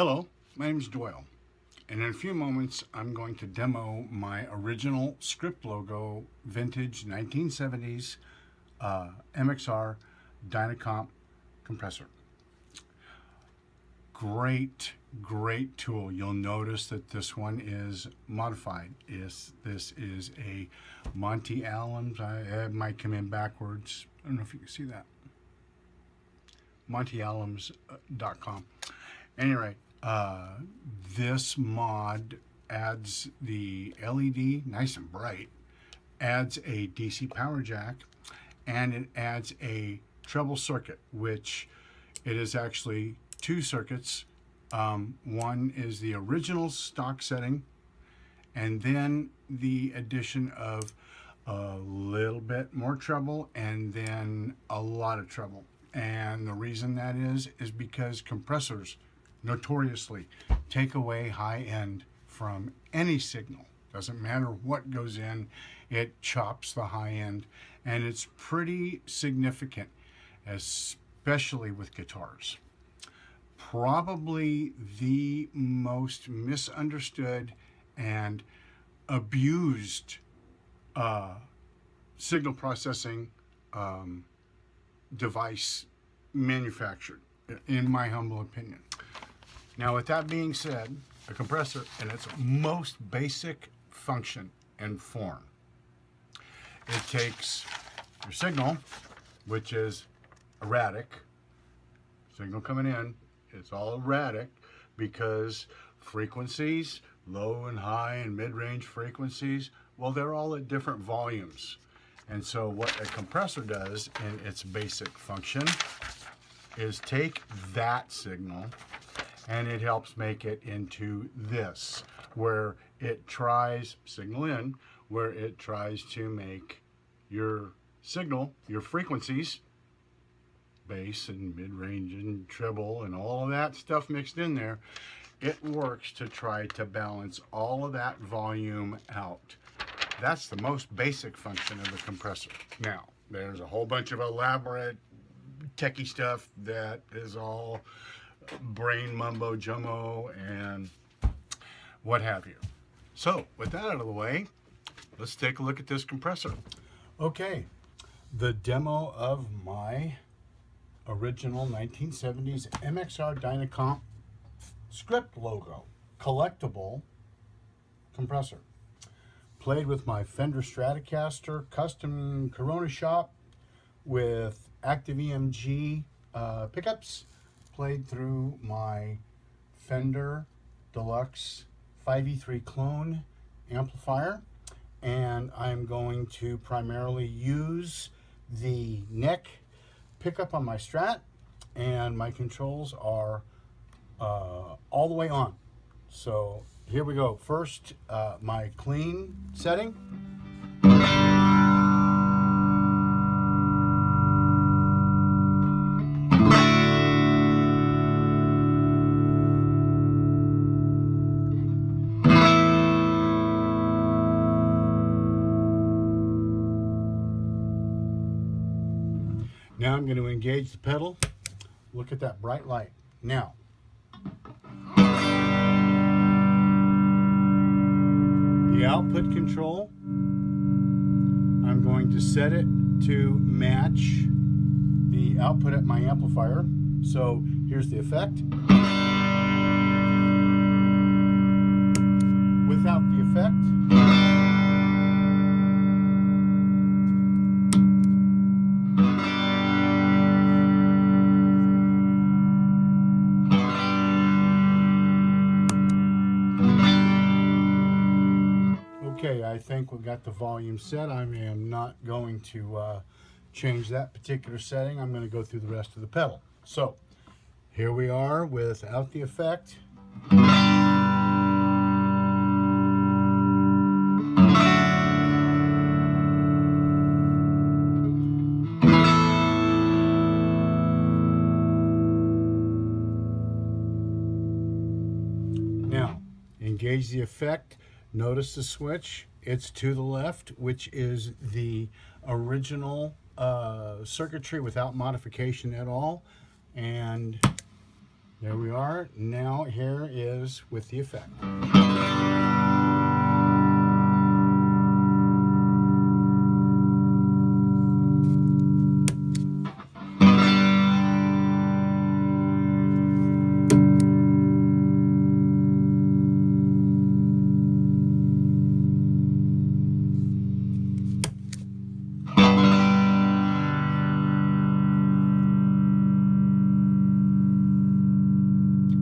Hello, my name is Doyle, and in a few moments I'm going to demo my original script logo vintage 1970s MXR Dyna compressor. Great tool. You'll notice that this one is modified. This is a Monty Allen's. It might come in backwards. I don't know if you can see that. MontyAllens.com. Anyway, this mod adds the LED, nice and bright, adds a DC power jack, and it adds a treble circuit, which it is actually two circuits. One is the original stock setting, and then the addition of a little bit more treble and then a lot of treble. And the reason that is because compressors notoriously take away high end from any signal. Doesn't matter what goes in, it chops the high end, and it's pretty significant, especially with guitars. Probably the most misunderstood and abused signal processing device manufactured, in my humble opinion. Now, with that being said, a compressor in its most basic function and form, it takes your signal, which is erratic, signal coming in, it's all erratic because frequencies, low and high and mid-range frequencies, well, they're all at different volumes. And so what a compressor does in its basic function is take that signal and it helps make it into this, where it tries, signal in, where it tries to make your signal, your frequencies, bass and mid-range and treble and all of that stuff mixed in there, it works to try to balance all of that volume out. That's the most basic function of a compressor. Now, there's a whole bunch of elaborate techie stuff that is all brain mumbo jumbo and what have you. So, with that out of the way, let's take a look at this compressor. Okay, the demo of my original 1970s MXR Dyna script logo, collectible compressor. Played with my Fender Stratocaster custom Corona shop with active EMG pickups. Played through my Fender Deluxe 5E3 clone amplifier, and I'm going to primarily use the neck pickup on my Strat, and my controls are all the way on. So here we go. First, my clean setting. Now I'm going to engage the pedal. Look at that bright light. Now, the output control, I'm going to set it to match the output at my amplifier. So here's the effect. Without the effect, okay, I think we've got the volume set. I am not going to change that particular setting. I'm going to go through the rest of the pedal. So here we are without the effect. Now, engage the effect. Notice the switch, it's to the left, which is the original circuitry without modification at all. And There we are. Now here is with the effect.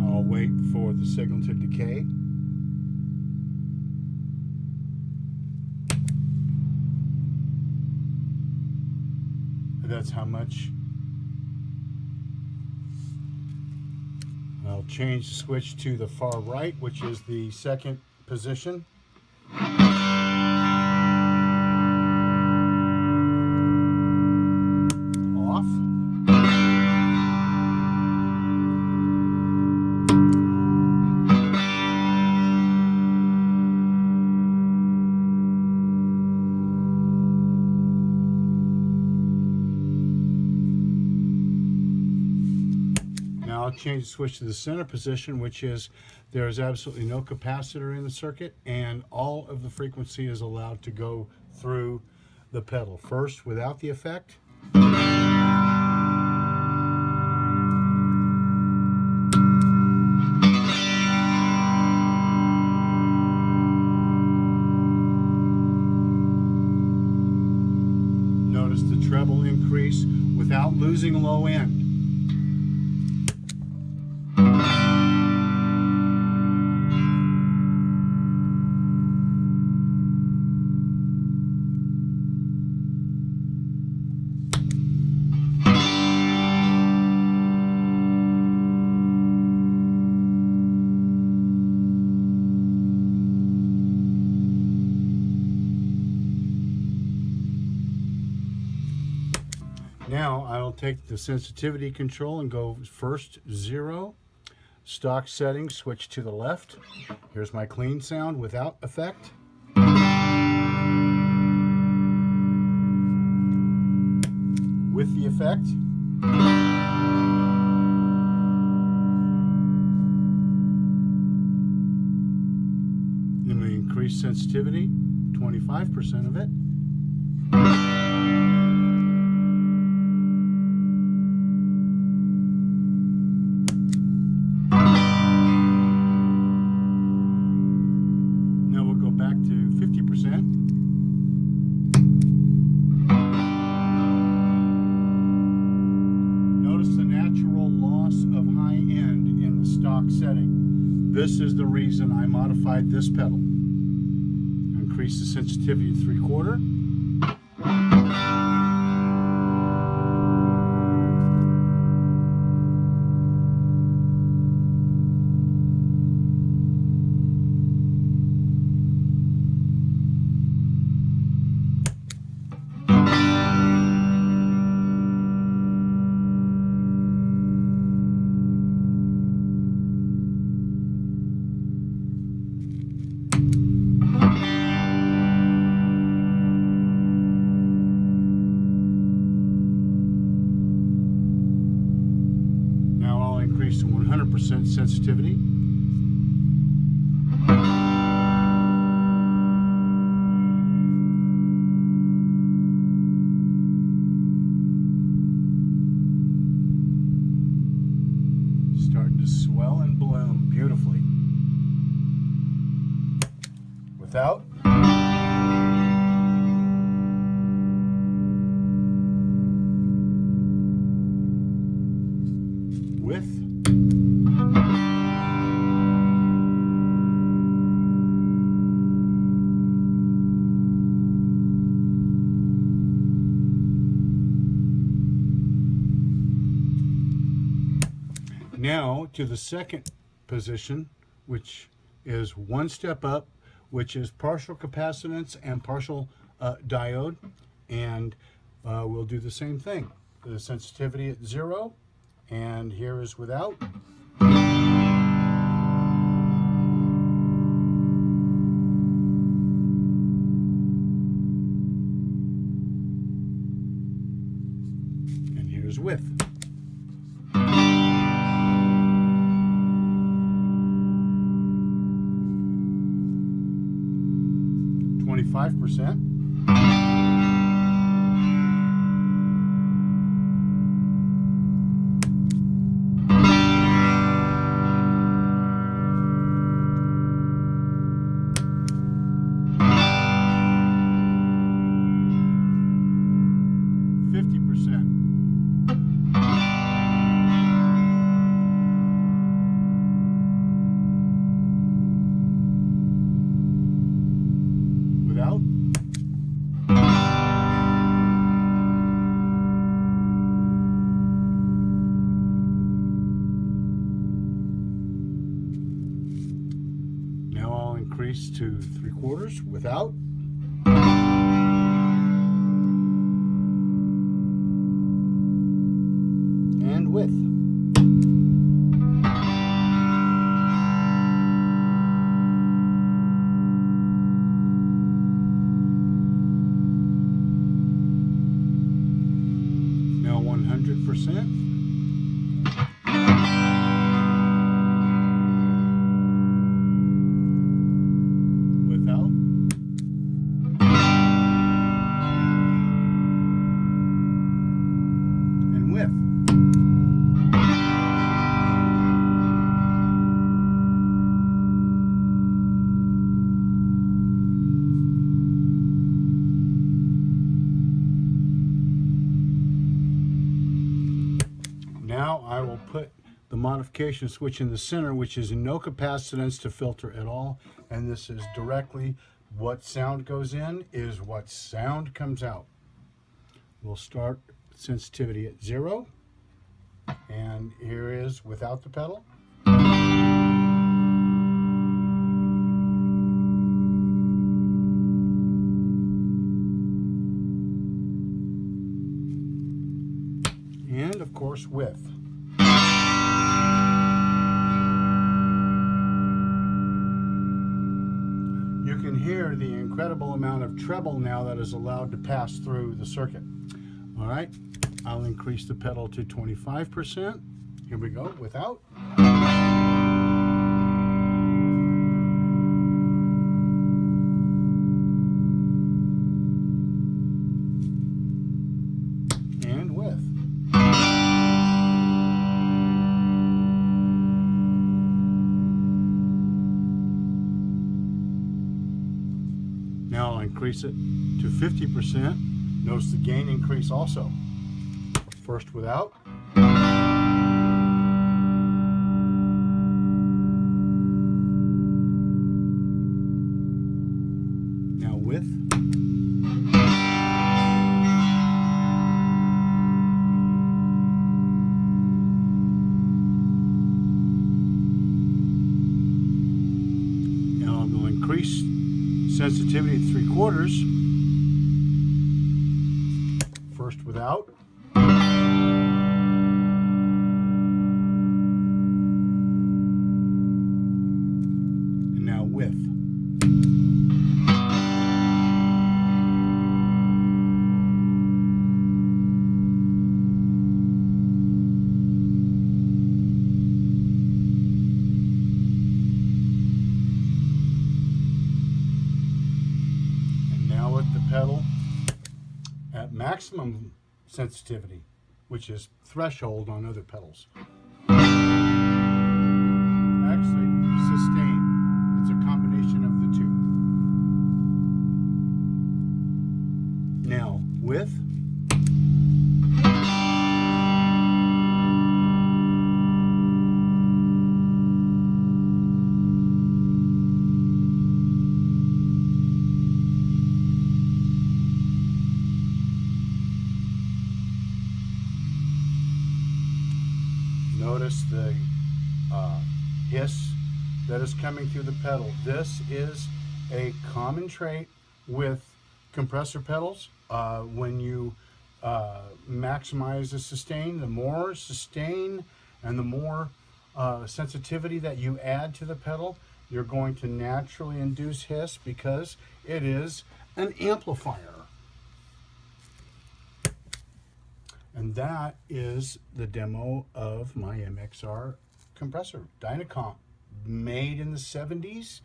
I'll wait for the signal to decay. That's how much. I'll change the switch to the far right, which is the second position. Off. Now I'll change the switch to the center position, which is there's absolutely no capacitor in the circuit, and all of the frequency is allowed to go through the pedal. First, without the effect. Notice the treble increase without losing low end. Now I'll take the sensitivity control and go first 0, stock settings, switch to the left. Here's my clean sound without effect. With the effect. Then we increase sensitivity, 25% of it. Setting. This is the reason I modified this pedal. Increase the sensitivity to 3/4. To 100% sensitivity. Starting to swell and bloom beautifully. Without. With. Now to the second position, which is one step up, which is partial capacitance and partial diode, and we'll do the same thing. The sensitivity at 0, and here is without. And here's with. 25%. Without. Now I'll increase to 3/4 without. And with. Now 100%. Without. And with. Now I will put the modification switch in the center, which is no capacitance to filter at all. And this is directly what sound goes in is what sound comes out. We'll start sensitivity at 0. And here is without the pedal. And of course with. You can hear the incredible amount of treble now that is allowed to pass through the circuit. All right, I'll increase the pedal to 25%. Here we go, without. And with. Now I'll increase it to 50%. Notice the gain increase also. First without. Now with. Now I'm going to increase sensitivity to 3/4. First without. And now with. The pedal at maximum sensitivity, which is threshold on other pedals. Actually, sustain. It's a combination of the two. Now, with. Notice the hiss that is coming through the pedal. This is a common trait with compressor pedals. When you maximize the sustain, the more sustain and the more sensitivity that you add to the pedal, you're going to naturally induce hiss because it is an amplifier. And that is the demo of my MXR compressor, Dyna, made in the 70s.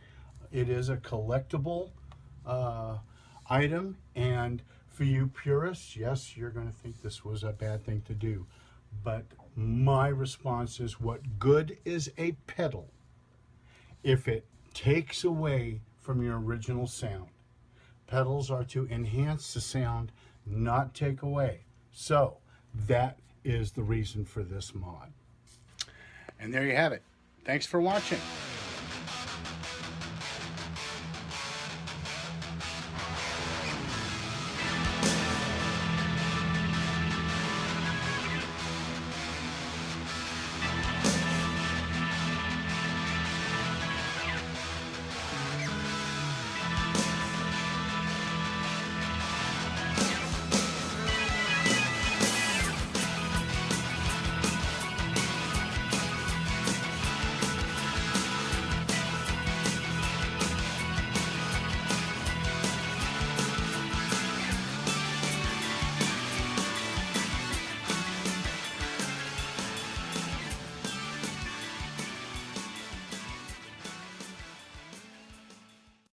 It is a collectible item, and for you purists, yes, you're going to think this was a bad thing to do. But my response is, what good is a pedal if it takes away from your original sound? Pedals are to enhance the sound, not take away. So that is the reason for this mod. And there you have it. Thanks for watching.